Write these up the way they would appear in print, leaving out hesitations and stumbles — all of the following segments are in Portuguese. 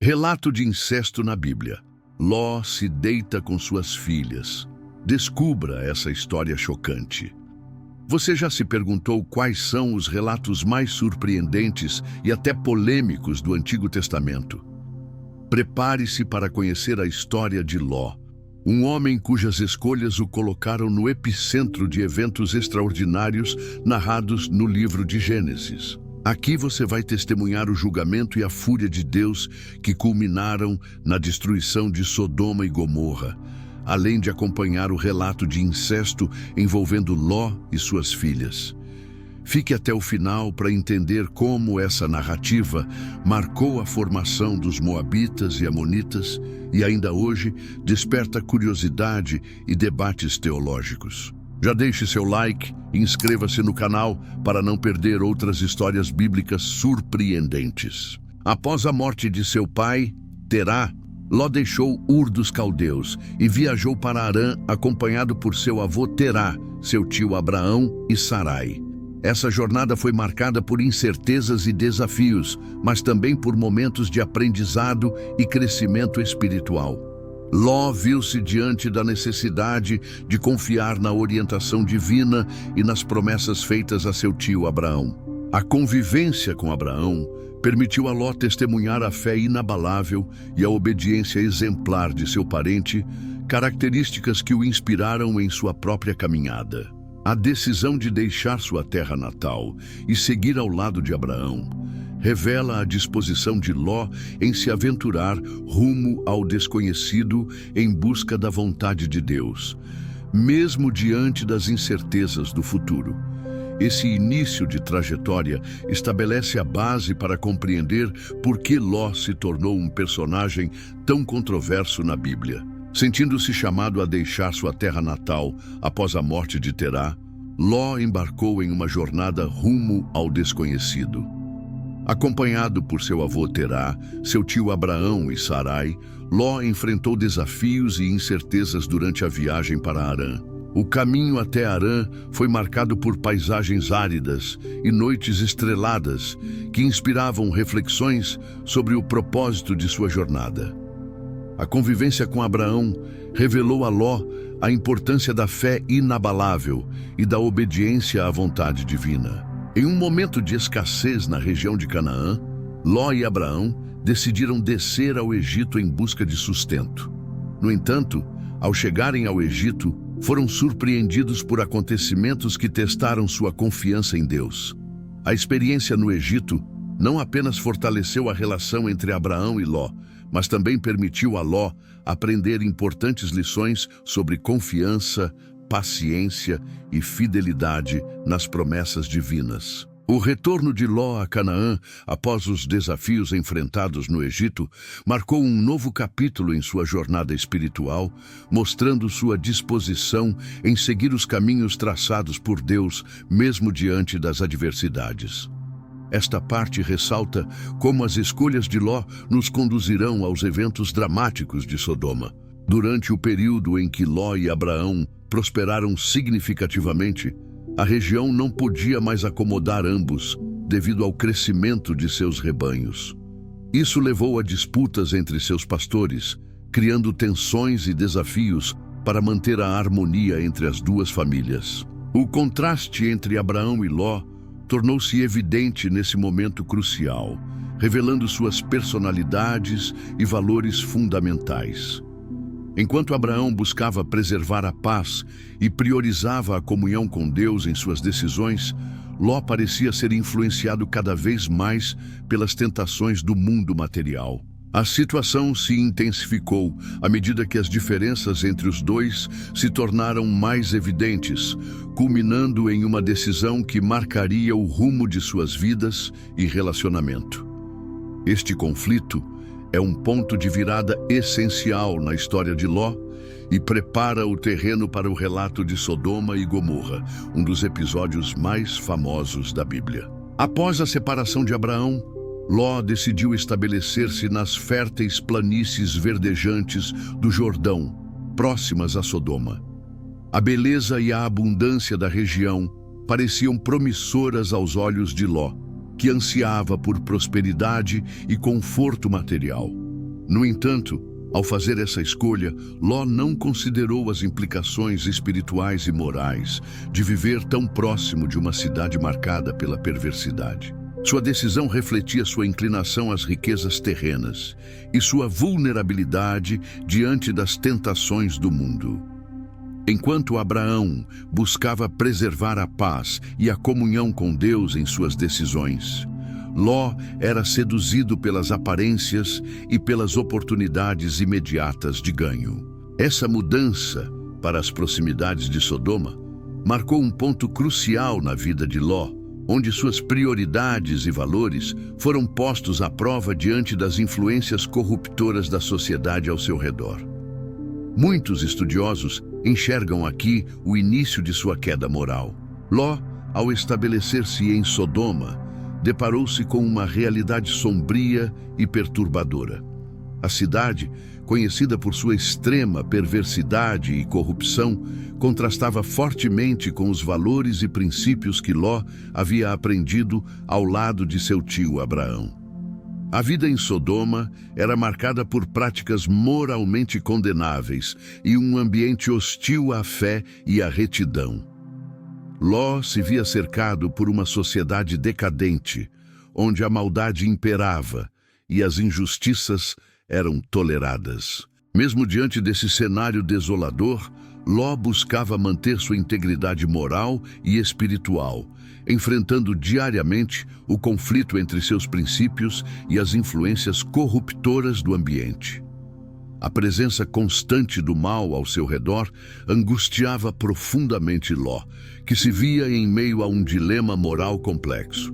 Relato de incesto na Bíblia. Ló se deita com suas filhas. Descubra essa história chocante. Você já se perguntou quais são os relatos mais surpreendentes e até polêmicos do Antigo Testamento? Prepare-se para conhecer a história de Ló, um homem cujas escolhas o colocaram no epicentro de eventos extraordinários narrados no livro de Gênesis. Aqui você vai testemunhar o julgamento e a fúria de Deus que culminaram na destruição de Sodoma e Gomorra, além de acompanhar o relato de incesto envolvendo Ló e suas filhas. Fique até o final para entender como essa narrativa marcou a formação dos Moabitas e Amonitas e ainda hoje desperta curiosidade e debates teológicos. Já deixe seu like e inscreva-se no canal para não perder outras histórias bíblicas surpreendentes. Após a morte de seu pai, Terá, Ló deixou Ur dos Caldeus e viajou para Harã acompanhado por seu avô Terá, seu tio Abraão e Sarai. Essa jornada foi marcada por incertezas e desafios, mas também por momentos de aprendizado e crescimento espiritual. Ló viu-se diante da necessidade de confiar na orientação divina e nas promessas feitas a seu tio Abraão. A convivência com Abraão permitiu a Ló testemunhar a fé inabalável e a obediência exemplar de seu parente, características que o inspiraram em sua própria caminhada. A decisão de deixar sua terra natal e seguir ao lado de Abraão revela a disposição de Ló em se aventurar rumo ao desconhecido em busca da vontade de Deus, mesmo diante das incertezas do futuro. Esse início de trajetória estabelece a base para compreender por que Ló se tornou um personagem tão controverso na Bíblia. Sentindo-se chamado a deixar sua terra natal após a morte de Terá, Ló embarcou em uma jornada rumo ao desconhecido. Acompanhado por seu avô Terá, seu tio Abraão e Sarai, Ló enfrentou desafios e incertezas durante a viagem para Harã. O caminho até Harã foi marcado por paisagens áridas e noites estreladas que inspiravam reflexões sobre o propósito de sua jornada. A convivência com Abraão revelou a Ló a importância da fé inabalável e da obediência à vontade divina. Em um momento de escassez na região de Canaã, Ló e Abraão decidiram descer ao Egito em busca de sustento. No entanto, ao chegarem ao Egito, foram surpreendidos por acontecimentos que testaram sua confiança em Deus. A experiência no Egito não apenas fortaleceu a relação entre Abraão e Ló, mas também permitiu a Ló aprender importantes lições sobre confiança, paciência e fidelidade nas promessas divinas. O retorno de Ló a Canaã, após os desafios enfrentados no Egito, marcou um novo capítulo em sua jornada espiritual, mostrando sua disposição em seguir os caminhos traçados por Deus, mesmo diante das adversidades. Esta parte ressalta como as escolhas de Ló nos conduzirão aos eventos dramáticos de Sodoma. Durante o período em que Ló e Abraão prosperaram significativamente, a região não podia mais acomodar ambos devido ao crescimento de seus rebanhos. Isso levou a disputas entre seus pastores, criando tensões e desafios para manter a harmonia entre as duas famílias. O contraste entre Abraão e Ló tornou-se evidente nesse momento crucial, revelando suas personalidades e valores fundamentais. Enquanto Abraão buscava preservar a paz e priorizava a comunhão com Deus em suas decisões, Ló parecia ser influenciado cada vez mais pelas tentações do mundo material. A situação se intensificou à medida que as diferenças entre os dois se tornaram mais evidentes, culminando em uma decisão que marcaria o rumo de suas vidas e relacionamento. Este conflito é um ponto de virada essencial na história de Ló e prepara o terreno para o relato de Sodoma e Gomorra, um dos episódios mais famosos da Bíblia. Após a separação de Abraão, Ló decidiu estabelecer-se nas férteis planícies verdejantes do Jordão, próximas a Sodoma. A beleza e a abundância da região pareciam promissoras aos olhos de Ló, que ansiava por prosperidade e conforto material. No entanto, ao fazer essa escolha, Ló não considerou as implicações espirituais e morais de viver tão próximo de uma cidade marcada pela perversidade. Sua decisão refletia sua inclinação às riquezas terrenas e sua vulnerabilidade diante das tentações do mundo. Enquanto Abraão buscava preservar a paz e a comunhão com Deus em suas decisões, Ló era seduzido pelas aparências e pelas oportunidades imediatas de ganho. Essa mudança para as proximidades de Sodoma marcou um ponto crucial na vida de Ló, onde suas prioridades e valores foram postos à prova diante das influências corruptoras da sociedade ao seu redor. Muitos estudiosos enxergam aqui o início de sua queda moral. Ló, ao estabelecer-se em Sodoma, deparou-se com uma realidade sombria e perturbadora. A cidade, conhecida por sua extrema perversidade e corrupção, contrastava fortemente com os valores e princípios que Ló havia aprendido ao lado de seu tio Abraão. A vida em Sodoma era marcada por práticas moralmente condenáveis e um ambiente hostil à fé e à retidão. Ló se via cercado por uma sociedade decadente, onde a maldade imperava e as injustiças eram toleradas. Mesmo diante desse cenário desolador, Ló buscava manter sua integridade moral e espiritual, enfrentando diariamente o conflito entre seus princípios e as influências corruptoras do ambiente. A presença constante do mal ao seu redor angustiava profundamente Ló, que se via em meio a um dilema moral complexo: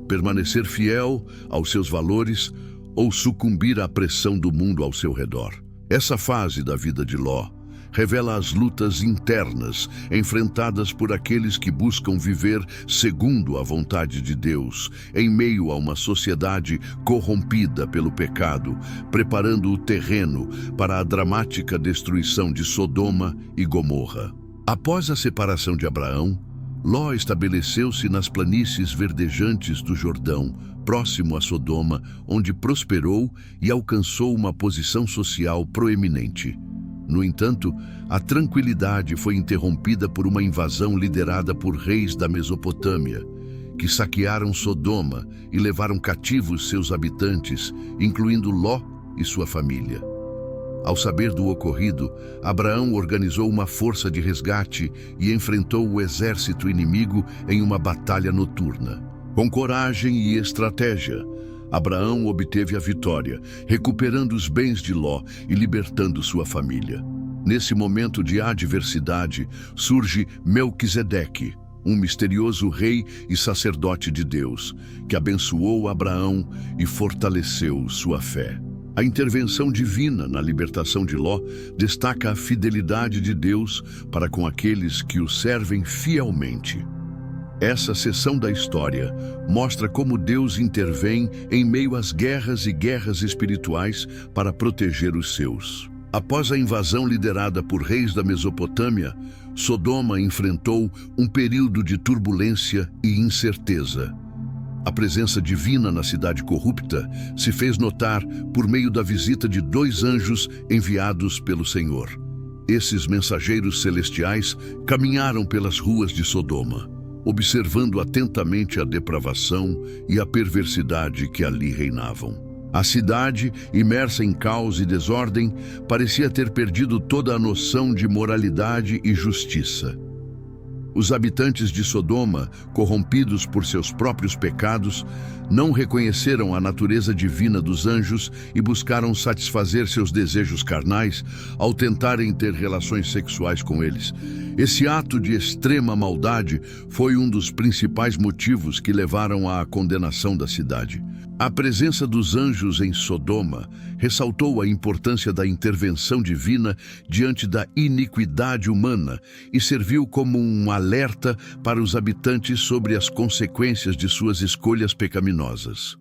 permanecer fiel aos seus valores ou sucumbir à pressão do mundo ao seu redor. Essa fase da vida de Ló revela as lutas internas enfrentadas por aqueles que buscam viver segundo a vontade de Deus, em meio a uma sociedade corrompida pelo pecado, preparando o terreno para a dramática destruição de Sodoma e Gomorra. Após a separação de Abraão, Ló estabeleceu-se nas planícies verdejantes do Jordão, próximo a Sodoma, onde prosperou e alcançou uma posição social proeminente. No entanto, a tranquilidade foi interrompida por uma invasão liderada por reis da Mesopotâmia, que saquearam Sodoma e levaram cativos seus habitantes, incluindo Ló e sua família. Ao saber do ocorrido, Abraão organizou uma força de resgate e enfrentou o exército inimigo em uma batalha noturna. Com coragem e estratégia, Abraão obteve a vitória, recuperando os bens de Ló e libertando sua família. Nesse momento de adversidade, surge Melquisedeque, um misterioso rei e sacerdote de Deus, que abençoou Abraão e fortaleceu sua fé. A intervenção divina na libertação de Ló destaca a fidelidade de Deus para com aqueles que o servem fielmente. Essa seção da história mostra como Deus intervém em meio às guerras e guerras espirituais para proteger os seus. Após a invasão liderada por reis da Mesopotâmia, Sodoma enfrentou um período de turbulência e incerteza. A presença divina na cidade corrupta se fez notar por meio da visita de 2 anjos enviados pelo Senhor. Esses mensageiros celestiais caminharam pelas ruas de Sodoma, observando atentamente a depravação e a perversidade que ali reinavam. A cidade, imersa em caos e desordem, parecia ter perdido toda a noção de moralidade e justiça. Os habitantes de Sodoma, corrompidos por seus próprios pecados, não reconheceram a natureza divina dos anjos e buscaram satisfazer seus desejos carnais ao tentarem ter relações sexuais com eles. Esse ato de extrema maldade foi um dos principais motivos que levaram à condenação da cidade. A presença dos anjos em Sodoma ressaltou a importância da intervenção divina diante da iniquidade humana e serviu como um alerta para os habitantes sobre as consequências de suas escolhas pecaminosas.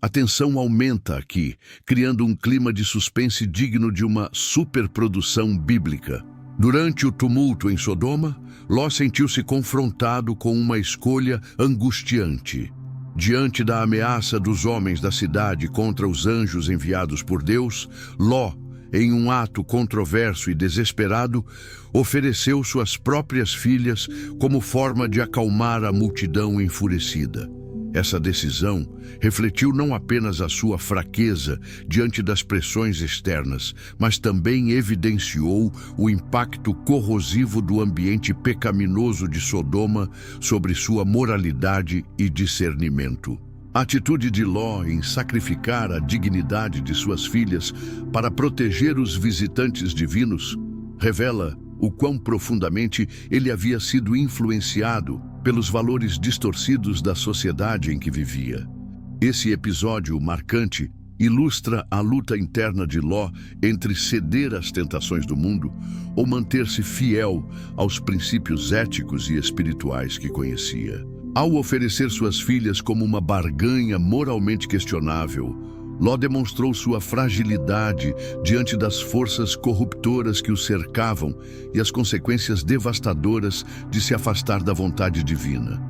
A tensão aumenta aqui, criando um clima de suspense digno de uma superprodução bíblica. Durante o tumulto em Sodoma, Ló sentiu-se confrontado com uma escolha angustiante. Diante da ameaça dos homens da cidade contra os anjos enviados por Deus, Ló, em um ato controverso e desesperado, ofereceu suas próprias filhas como forma de acalmar a multidão enfurecida. Essa decisão refletiu não apenas a sua fraqueza diante das pressões externas, mas também evidenciou o impacto corrosivo do ambiente pecaminoso de Sodoma sobre sua moralidade e discernimento. A atitude de Ló em sacrificar a dignidade de suas filhas para proteger os visitantes divinos revela o quão profundamente ele havia sido influenciado pelos valores distorcidos da sociedade em que vivia. Esse episódio marcante ilustra a luta interna de Ló entre ceder às tentações do mundo ou manter-se fiel aos princípios éticos e espirituais que conhecia. Ao oferecer suas filhas como uma barganha moralmente questionável, Ló demonstrou sua fragilidade diante das forças corruptoras que o cercavam e as consequências devastadoras de se afastar da vontade divina.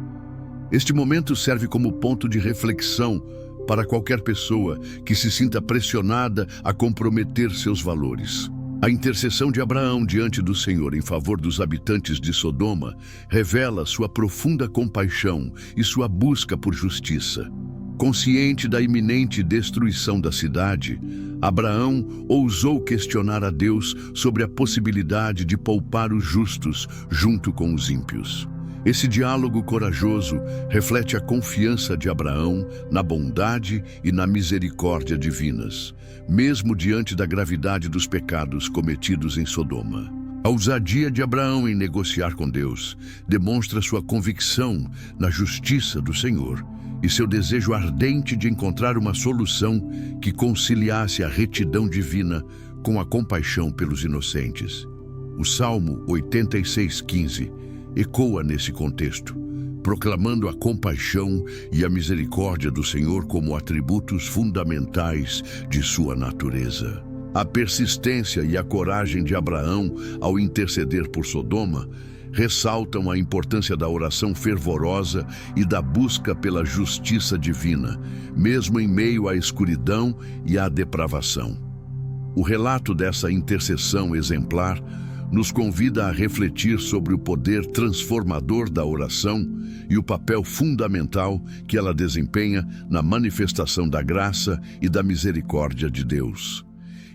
Este momento serve como ponto de reflexão para qualquer pessoa que se sinta pressionada a comprometer seus valores. A intercessão de Abraão diante do Senhor em favor dos habitantes de Sodoma revela sua profunda compaixão e sua busca por justiça. Consciente da iminente destruição da cidade, Abraão ousou questionar a Deus sobre a possibilidade de poupar os justos junto com os ímpios. Esse diálogo corajoso reflete a confiança de Abraão na bondade e na misericórdia divinas, mesmo diante da gravidade dos pecados cometidos em Sodoma. A ousadia de Abraão em negociar com Deus demonstra sua convicção na justiça do Senhor e seu desejo ardente de encontrar uma solução que conciliasse a retidão divina com a compaixão pelos inocentes. O Salmo 86:15 ecoa nesse contexto, proclamando a compaixão e a misericórdia do Senhor como atributos fundamentais de sua natureza. A persistência e a coragem de Abraão ao interceder por Sodoma ressaltam a importância da oração fervorosa e da busca pela justiça divina, mesmo em meio à escuridão e à depravação. O relato dessa intercessão exemplar nos convida a refletir sobre o poder transformador da oração e o papel fundamental que ela desempenha na manifestação da graça e da misericórdia de Deus.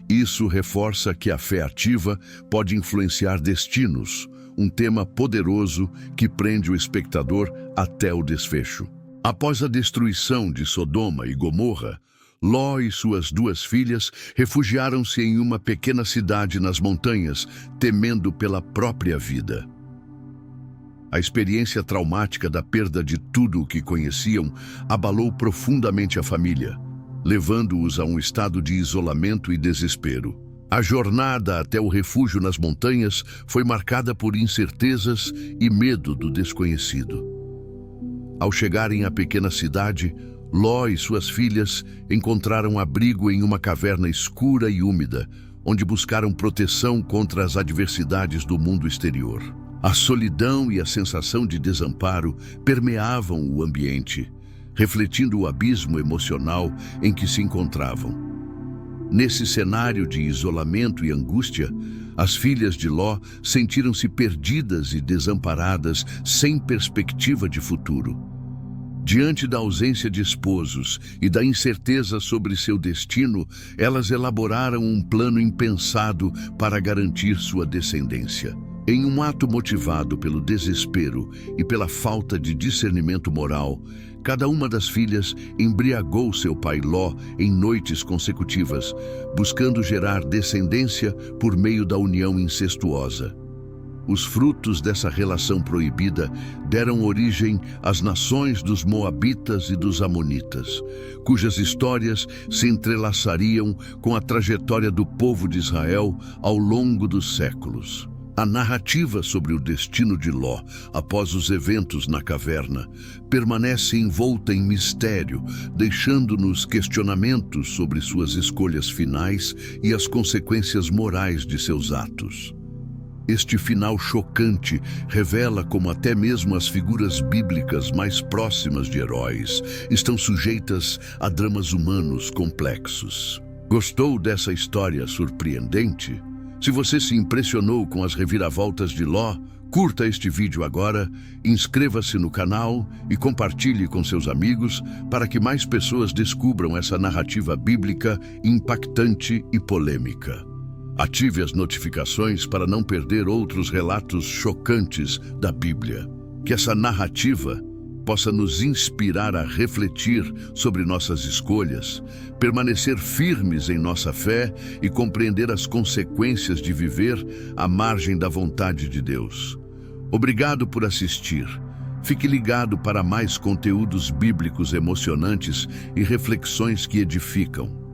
Isso reforça que a fé ativa pode influenciar destinos, um tema poderoso que prende o espectador até o desfecho. Após a destruição de Sodoma e Gomorra, Ló e suas duas filhas refugiaram-se em uma pequena cidade nas montanhas, temendo pela própria vida. A experiência traumática da perda de tudo o que conheciam abalou profundamente a família, levando-os a um estado de isolamento e desespero. A jornada até o refúgio nas montanhas foi marcada por incertezas e medo do desconhecido. Ao chegarem à pequena cidade, Ló e suas filhas encontraram abrigo em uma caverna escura e úmida, onde buscaram proteção contra as adversidades do mundo exterior. A solidão e a sensação de desamparo permeavam o ambiente, refletindo o abismo emocional em que se encontravam. Nesse cenário de isolamento e angústia, as filhas de Ló sentiram-se perdidas e desamparadas, sem perspectiva de futuro. Diante da ausência de esposos e da incerteza sobre seu destino, elas elaboraram um plano impensado para garantir sua descendência. Em um ato motivado pelo desespero e pela falta de discernimento moral, cada uma das filhas embriagou seu pai Ló em noites consecutivas, buscando gerar descendência por meio da união incestuosa. Os frutos dessa relação proibida deram origem às nações dos Moabitas e dos Amonitas, cujas histórias se entrelaçariam com a trajetória do povo de Israel ao longo dos séculos. A narrativa sobre o destino de Ló, após os eventos na caverna, permanece envolta em mistério, deixando-nos questionamentos sobre suas escolhas finais e as consequências morais de seus atos. Este final chocante revela como até mesmo as figuras bíblicas mais próximas de heróis estão sujeitas a dramas humanos complexos. Gostou dessa história surpreendente? Se você se impressionou com as reviravoltas de Ló, curta este vídeo agora, inscreva-se no canal e compartilhe com seus amigos para que mais pessoas descubram essa narrativa bíblica impactante e polêmica. Ative as notificações para não perder outros relatos chocantes da Bíblia. Que essa narrativa possa nos inspirar a refletir sobre nossas escolhas, permanecer firmes em nossa fé e compreender as consequências de viver à margem da vontade de Deus. Obrigado por assistir. Fique ligado para mais conteúdos bíblicos emocionantes e reflexões que edificam.